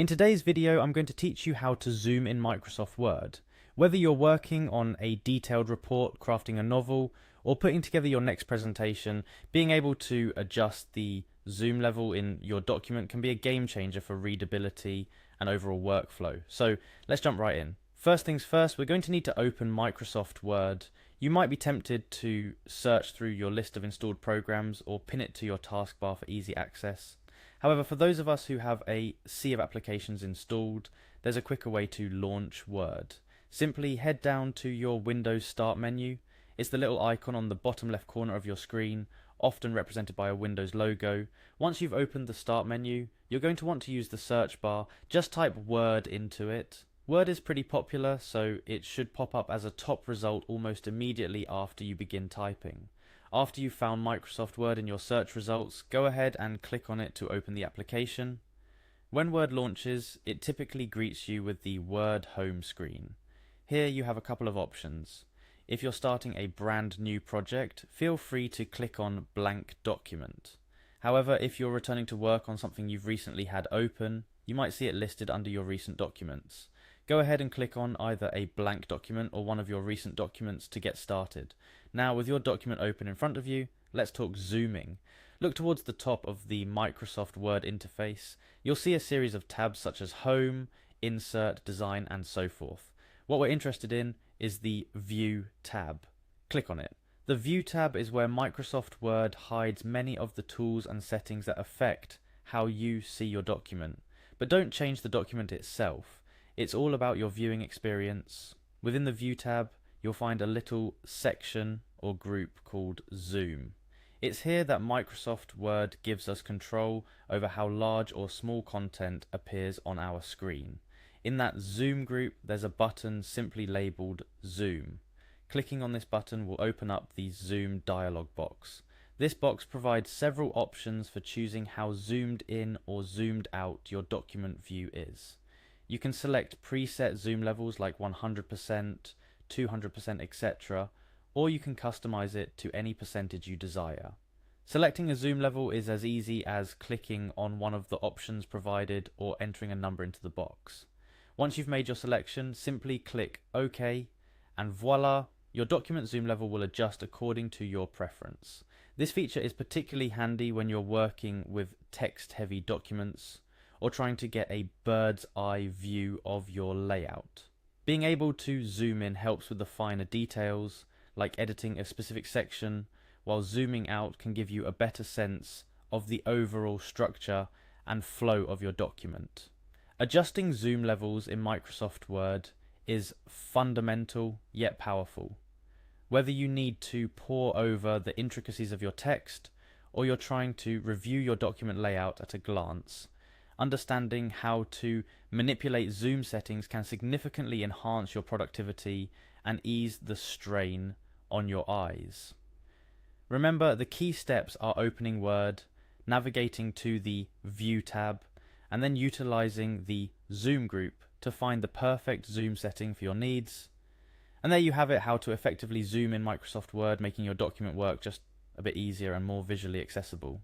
In today's video, I'm going to teach you how to zoom in Microsoft Word. Whether you're working on a detailed report, crafting a novel, or putting together your next presentation, being able to adjust the zoom level in your document can be a game changer for readability and overall workflow. So let's jump right in. First things first, we're going to need to open Microsoft Word. You might be tempted to search through your list of installed programs or pin it to your taskbar for easy access. However, for those of us who have a sea of applications installed, there's a quicker way to launch Word. Simply head down to your Windows Start menu. It's the little icon on the bottom left corner of your screen, often represented by a Windows logo. Once you've opened the Start menu, you're going to want to use the search bar. Just type Word into it. Word is pretty popular, so it should pop up as a top result almost immediately after you begin typing. After you've found Microsoft Word in your search results, go ahead and click on it to open the application. When Word launches, it typically greets you with the Word home screen. Here you have a couple of options. If you're starting a brand new project, feel free to click on Blank Document. However, if you're returning to work on something you've recently had open, you might see it listed under your recent documents. Go ahead and click on either a blank document or one of your recent documents to get started. Now, with your document open in front of you, let's talk zooming. Look towards the top of the Microsoft Word interface. You'll see a series of tabs such as Home, Insert, Design, and so forth. What we're interested in is the View tab. Click on it. The View tab is where Microsoft Word hides many of the tools and settings that affect how you see your document. But don't change the document itself. It's all about your viewing experience. Within the View tab, you'll find a little section or group called Zoom. It's here that Microsoft Word gives us control over how large or small content appears on our screen. In that Zoom group, there's a button simply labeled Zoom. Clicking on this button will open up the Zoom dialog box. This box provides several options for choosing how zoomed in or zoomed out your document view is. You can select preset zoom levels like 100%, 200%, etc., or you can customize it to any percentage you desire. Selecting a zoom level is as easy as clicking on one of the options provided or entering a number into the box. Once you've made your selection, simply click OK, and voila, your document zoom level will adjust according to your preference. This feature is particularly handy when you're working with text-heavy documents or trying to get a bird's eye view of your layout. Being able to zoom in helps with the finer details, like editing a specific section, while zooming out can give you a better sense of the overall structure and flow of your document. Adjusting zoom levels in Microsoft Word is fundamental yet powerful. Whether you need to pore over the intricacies of your text or you're trying to review your document layout at a glance, understanding how to manipulate zoom settings can significantly enhance your productivity and ease the strain on your eyes. Remember, the key steps are opening Word, navigating to the View tab, and then utilizing the Zoom group to find the perfect zoom setting for your needs. And there you have it, how to effectively zoom in Microsoft Word, making your document work just a bit easier and more visually accessible.